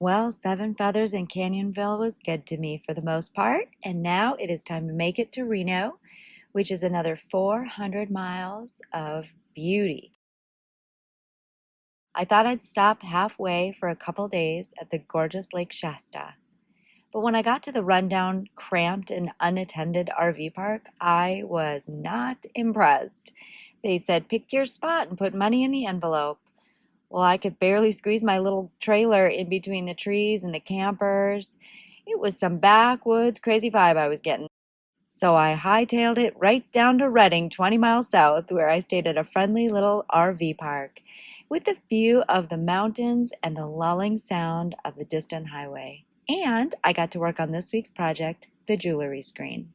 Well, Seven Feathers in Canyonville was good to me for the most part, and now it is time to make it to Reno, which is another 400 miles of beauty. I thought I'd stop halfway for a couple days at the gorgeous Lake Shasta. But when I got to the rundown, cramped, and unattended RV park, I was not impressed. They said, pick your spot and put money in the envelope. Well, I could barely squeeze my little trailer in between the trees and the campers. It was some backwoods crazy vibe I was getting. So I hightailed it right down to Redding, 20 miles south, where I stayed at a friendly little RV park with the view of the mountains and the lulling sound of the distant highway. And I got to work on this week's project, the jewelry screen.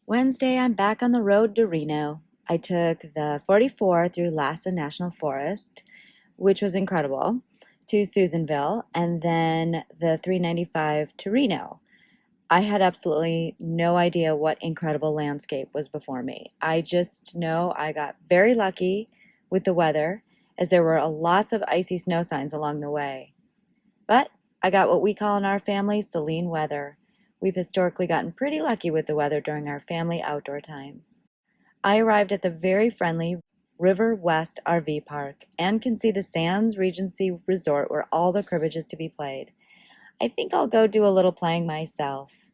Wednesday, I'm back on the road to Reno. I took the 44 through Lhasa National Forest, which was incredible, to Susanville, and then the 395 to Reno. I had absolutely no idea what incredible landscape was before me. I just know I got very lucky with the weather, as there were lots of icy snow signs along the way. But I got what we call in our family Celine weather. We've historically gotten pretty lucky with the weather during our family outdoor times. I arrived at the very friendly River West RV Park and can see the Sands Regency Resort where all the cribbage is to be played. I think I'll go do a little playing myself.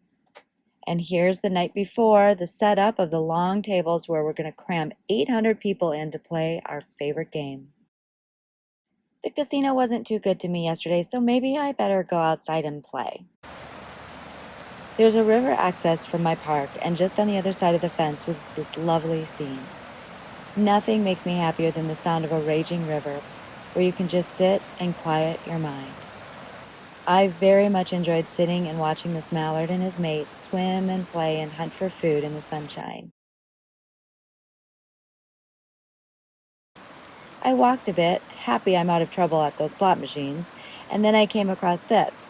And here's the night before, the setup of the long tables where we're going to cram 800 people in to play our favorite game. The casino wasn't too good to me yesterday, so maybe I better go outside and play. There's a river access from my park, and just on the other side of the fence was this lovely scene. Nothing makes me happier than the sound of a raging river, where you can just sit and quiet your mind. I very much enjoyed sitting and watching this mallard and his mate swim and play and hunt for food in the sunshine. I walked a bit, happy I'm out of trouble at those slot machines, and then I came across this.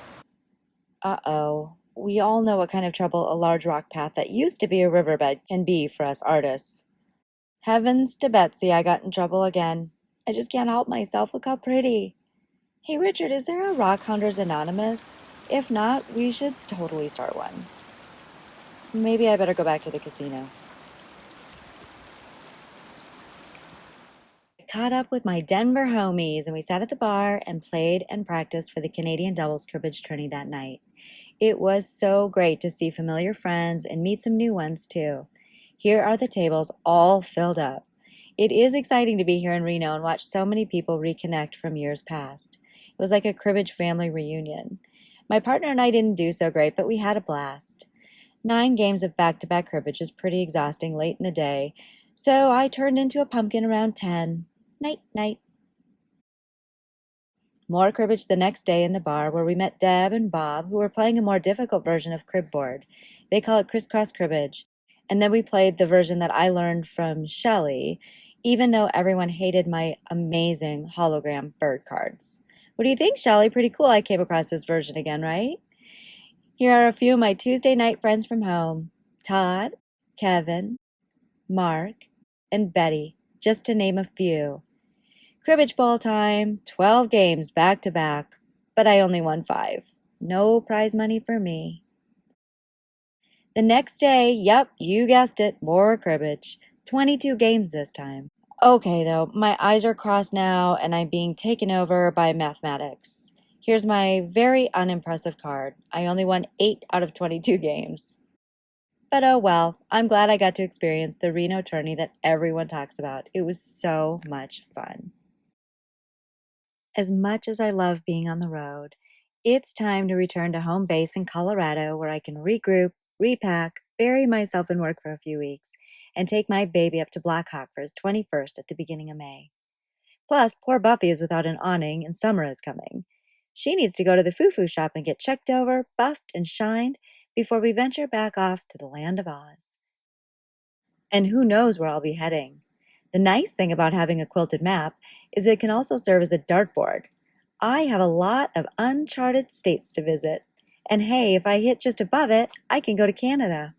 Uh-oh. We all know what kind of trouble a large rock path that used to be a riverbed can be for us artists. Heavens to Betsy, I got in trouble again. I just can't help myself. Look how pretty. Hey, Richard, is there a Rock Hunters Anonymous? If not, we should totally start one. Maybe I better go back to the casino. I caught up with my Denver homies and we sat at the bar and played and practiced for the Canadian doubles cribbage tourney that night. It was so great to see familiar friends and meet some new ones too. Here are the tables all filled up. It is exciting to be here in Reno and watch so many people reconnect from years past. It was like a cribbage family reunion. My partner and I didn't do so great, but we had a blast. 9 games of back-to-back cribbage is pretty exhausting late in the day, so I turned into a pumpkin around 10. Night, night. More cribbage the next day in the bar where we met Deb and Bob, who were playing a more difficult version of cribboard. They call it crisscross cribbage. And then we played the version that I learned from Shelley, even though everyone hated my amazing hologram bird cards. What do you think, Shelley? Pretty cool I came across this version again, right? Here are a few of my Tuesday night friends from home. Todd, Kevin, Mark, and Betty, just to name a few. Cribbage ball time, 12 games back to back, but I only won 5. No prize money for me. The next day, yep, you guessed it, more cribbage. 22 games this time. Okay, though, my eyes are crossed now and I'm being taken over by mathematics. Here's my very unimpressive card. I only won 8 out of 22 games. But oh well, I'm glad I got to experience the Reno tourney that everyone talks about. It was so much fun. As much as I love being on the road, it's time to return to home base in Colorado where I can regroup, repack, bury myself in work for a few weeks, and take my baby up to Black Hawk for his 21st at the beginning of May. Plus, poor Buffy is without an awning and summer is coming. She needs to go to the foo-foo shop and get checked over, buffed, and shined before we venture back off to the land of Oz. And who knows where I'll be heading. The nice thing about having a quilted map is it can also serve as a dartboard. I have a lot of uncharted states to visit. And hey, if I hit just above it, I can go to Canada.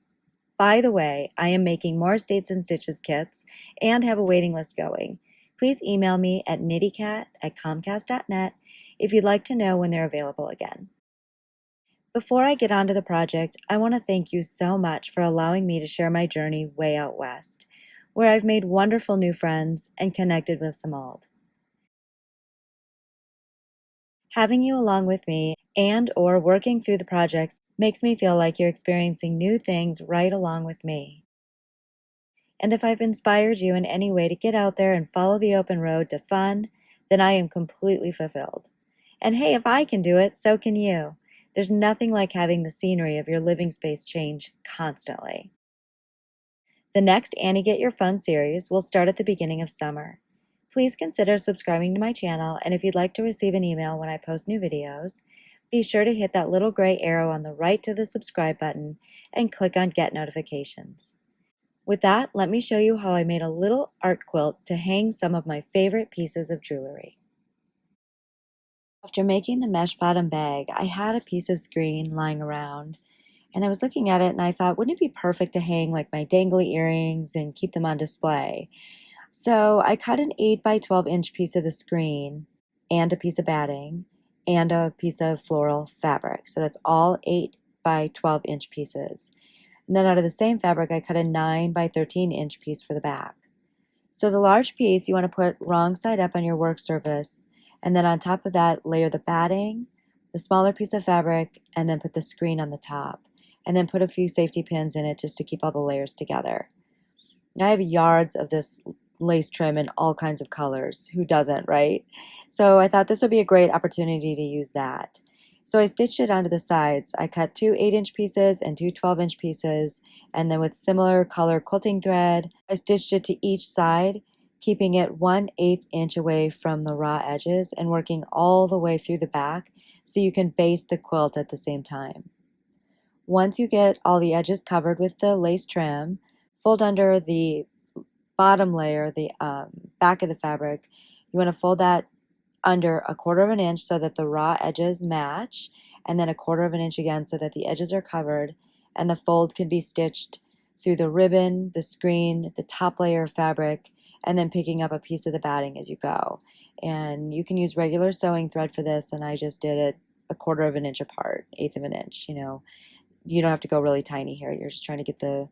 By the way, I am making more States and Stitches kits and have a waiting list going. Please email me at nittycat@comcast.net if you'd like to know when they're available again. Before I get on to the project, I want to thank you so much for allowing me to share my journey way out west, where I've made wonderful new friends and connected with some old. Having you along with me and or working through the projects makes me feel like you're experiencing new things right along with me. And if I've inspired you in any way to get out there and follow the open road to fun, then I am completely fulfilled. And hey, if I can do it, so can you. There's nothing like having the scenery of your living space change constantly. The next Annie Get Your Fun series will start at the beginning of summer. Please consider subscribing to my channel, and if you'd like to receive an email when I post new videos, be sure to hit that little gray arrow on the right to the subscribe button and click on Get Notifications. With that, let me show you how I made a little art quilt to hang some of my favorite pieces of jewelry. After making the mesh bottom bag, I had a piece of screen lying around, and I was looking at it and I thought, wouldn't it be perfect to hang like my dangly earrings and keep them on display? So I cut an 8 by 12 inch piece of the screen and a piece of batting and a piece of floral fabric. So that's all 8 by 12 inch pieces. And then out of the same fabric, I cut a 9 by 13 inch piece for the back. So the large piece you want to put wrong side up on your work surface, and then on top of that layer the batting, the smaller piece of fabric, and then put the screen on the top. And then put a few safety pins in it just to keep all the layers together. I have yards of this lace trim in all kinds of colors. Who doesn't, right? So I thought this would be a great opportunity to use that. So I stitched it onto the sides. I cut 2 8-inch pieces and 2 12-inch pieces, and then with similar color quilting thread, I stitched it to each side, keeping it 1/8 inch away from the raw edges and working all the way through the back so you can base the quilt at the same time. Once you get all the edges covered with the lace trim, fold under the bottom layer, the back of the fabric. You want to fold that under 1/4 of an inch so that the raw edges match, and then 1/4 of an inch again so that the edges are covered, and the fold can be stitched through the ribbon, the screen, the top layer of fabric, and then picking up a piece of the batting as you go. And you can use regular sewing thread for this, and I just did it 1/4 of an inch apart, 1/8 of an inch. You don't have to go really tiny here. You're just trying to get the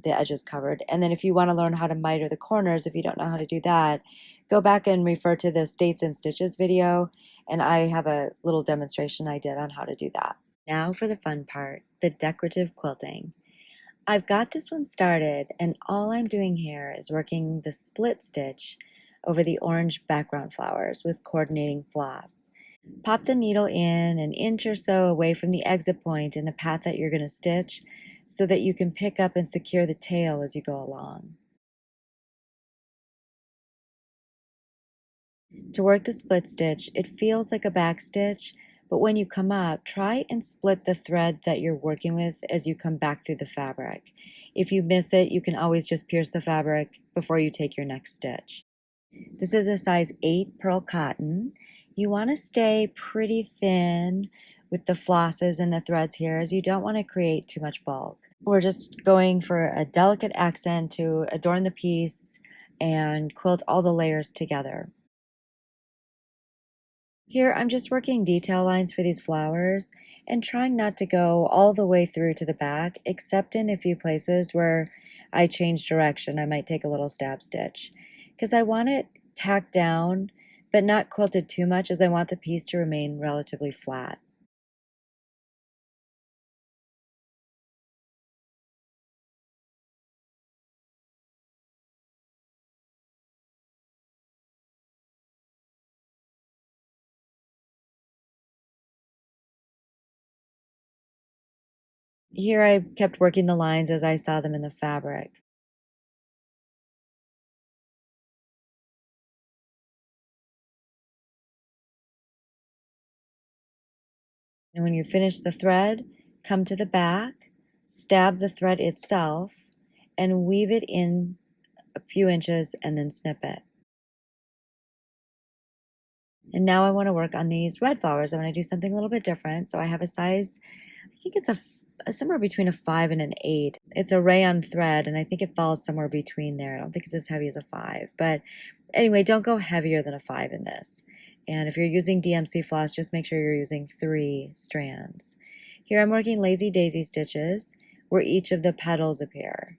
edges covered. And then if you want to learn how to miter the corners, if you don't know how to do that, go back and refer to the States and Stitches video, and I have a little demonstration I did on how to do that. Now for the fun part, the decorative quilting. I've got this one started, and all I'm doing here is working the split stitch over the orange background flowers with coordinating floss. Pop the needle in an inch or so away from the exit point in the path that you're going to stitch so that you can pick up and secure the tail as you go along. To work the split stitch, it feels like a back stitch, but when you come up, try and split the thread that you're working with as you come back through the fabric. If you miss it, you can always just pierce the fabric before you take your next stitch. This is a size 8 pearl cotton. You want to stay pretty thin with the flosses and the threads here, as you don't want to create too much bulk. We're just going for a delicate accent to adorn the piece and quilt all the layers together. Here I'm just working detail lines for these flowers and trying not to go all the way through to the back, except in a few places where I change direction. I might take a little stab stitch because I want it tacked down but not quilted too much, as I want the piece to remain relatively flat. Here I kept working the lines as I saw them in the fabric. And when you finish the thread, come to the back, stab the thread itself, and weave it in a few inches and then snip it. And now I want to work on these red flowers. I want to do something a little bit different. So I have a size, I think it's somewhere between a 5 and an 8. It's a rayon thread, and I think it falls somewhere between there. I don't think it's as heavy as a 5. But anyway, don't go heavier than a 5 in this. And if you're using DMC floss, just make sure you're using 3 strands. Here I'm working lazy daisy stitches where each of the petals appear.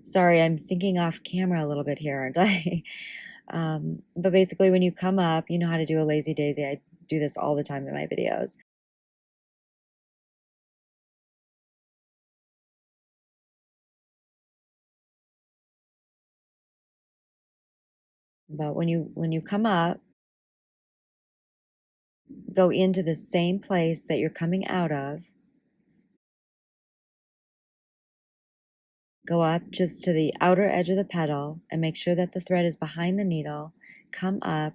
Sorry, I'm syncing off camera a little bit here, aren't I? But basically when you come up, you know how to do a lazy daisy. I do this all the time in my videos. But when you come up, go into the same place that you're coming out of. Go up just to the outer edge of the petal and make sure that the thread is behind the needle. Come up,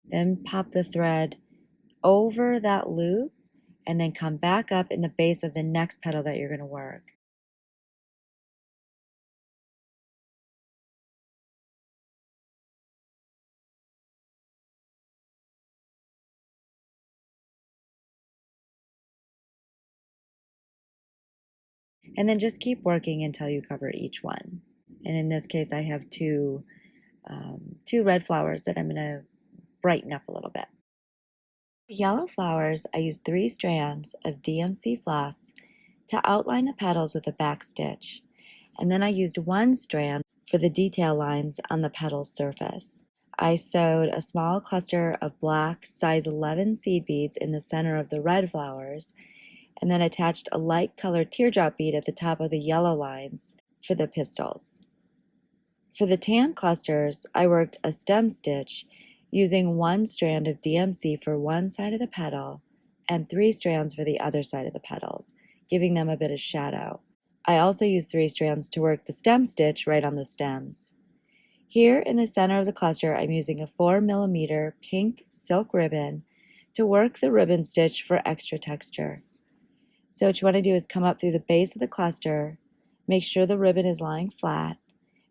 then pop the thread over that loop and then come back up in the base of the next petal that you're going to work. And then just keep working until you cover each one. And in this case, I have two red flowers that I'm going to brighten up a little bit. The yellow flowers, I used 3 strands of DMC floss to outline the petals with a back stitch, and then I used 1 strand for the detail lines on the petal's surface. I sewed a small cluster of black size 11 seed beads in the center of the red flowers, and then attached a light colored teardrop bead at the top of the yellow lines for the pistils. For the tan clusters, I worked a stem stitch using 1 strand of DMC for one side of the petal and 3 strands for the other side of the petals, giving them a bit of shadow. I also used 3 strands to work the stem stitch right on the stems. Here in the center of the cluster, I'm using a 4mm pink silk ribbon to work the ribbon stitch for extra texture. So what you want to do is come up through the base of the cluster, make sure the ribbon is lying flat,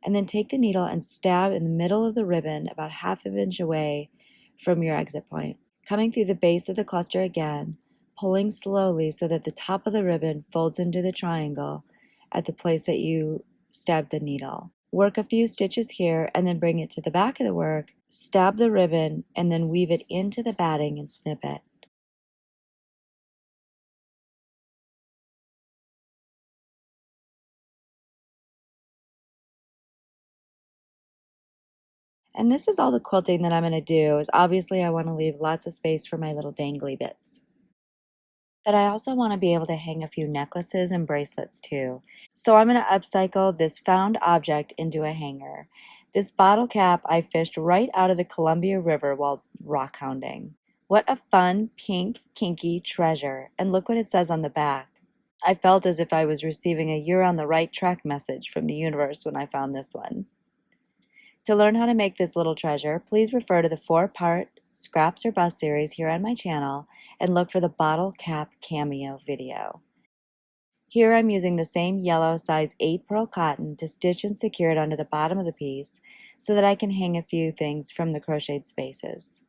and then take the needle and stab in the middle of the ribbon about ½ inch away from your exit point. Coming through the base of the cluster again, pulling slowly so that the top of the ribbon folds into the triangle at the place that you stabbed the needle. Work a few stitches here and then bring it to the back of the work, stab the ribbon, and then weave it into the batting and snip it. And this is all the quilting that I'm going to do. Is obviously I want to leave lots of space for my little dangly bits. But I also want to be able to hang a few necklaces and bracelets too. So I'm going to upcycle this found object into a hanger. This bottle cap I fished right out of the Columbia River while rock hounding. What a fun, pink, kinky treasure. And look what it says on the back. I felt as if I was receiving a "you're on the right track" message from the universe when I found this one. To learn how to make this little treasure, please refer to the 4-part Scraps or Bust series here on my channel and look for the bottle cap cameo video. Here I'm using the same yellow size 8 pearl cotton to stitch and secure it onto the bottom of the piece so that I can hang a few things from the crocheted spaces.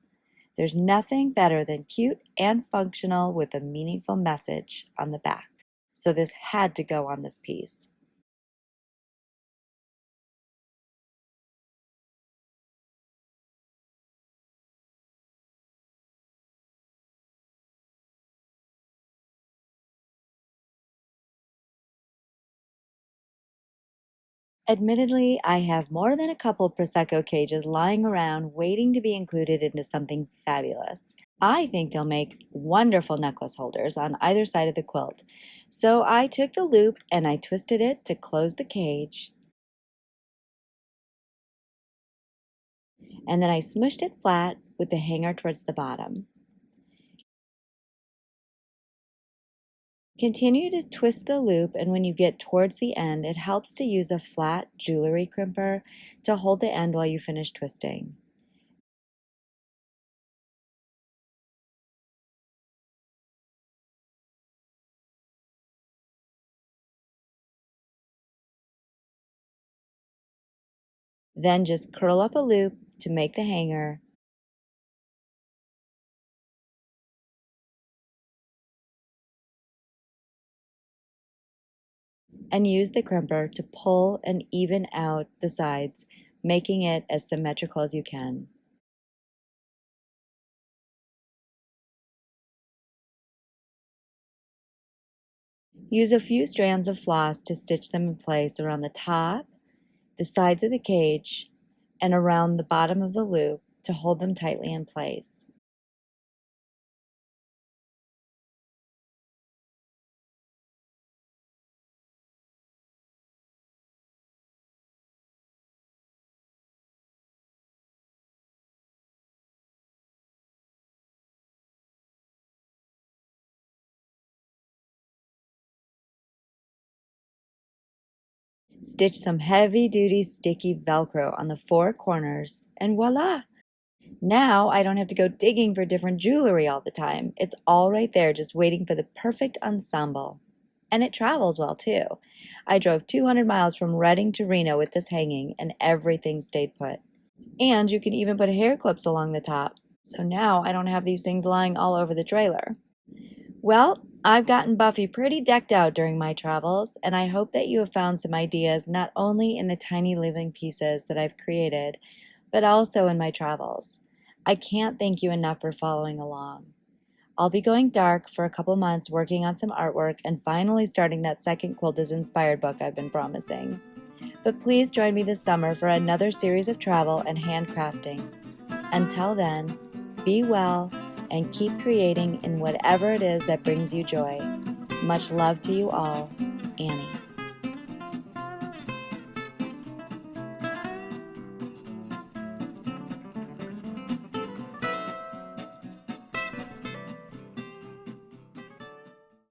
There's nothing better than cute and functional with a meaningful message on the back. So this had to go on this piece. Admittedly, I have more than a couple Prosecco cages lying around waiting to be included into something fabulous. I think they'll make wonderful necklace holders on either side of the quilt. So I took the loop and I twisted it to close the cage. And then I smushed it flat with the hanger towards the bottom. Continue to twist the loop, and when you get towards the end, it helps to use a flat jewelry crimper to hold the end while you finish twisting. Then just curl up a loop to make the hanger. And use the crimper to pull and even out the sides, making it as symmetrical as you can. Use a few strands of floss to stitch them in place around the top, the sides of the cage, and around the bottom of the loop to hold them tightly in place. Stitch some heavy-duty sticky Velcro on the four corners, and voila! Now I don't have to go digging for different jewelry all the time. It's all right there just waiting for the perfect ensemble. And it travels well too. I drove 200 miles from Reading to Reno with this hanging and everything stayed put. And you can even put hair clips along the top. So now I don't have these things lying all over the trailer. Well, I've gotten Buffy pretty decked out during my travels, and I hope that you have found some ideas not only in the tiny living pieces that I've created, but also in my travels. I can't thank you enough for following along. I'll be going dark for a couple months working on some artwork and finally starting that second Quilt is Inspired book I've been promising. But please join me this summer for another series of travel and handcrafting. Until then, be well and keep creating in whatever it is that brings you joy. Much love to you all, Annie.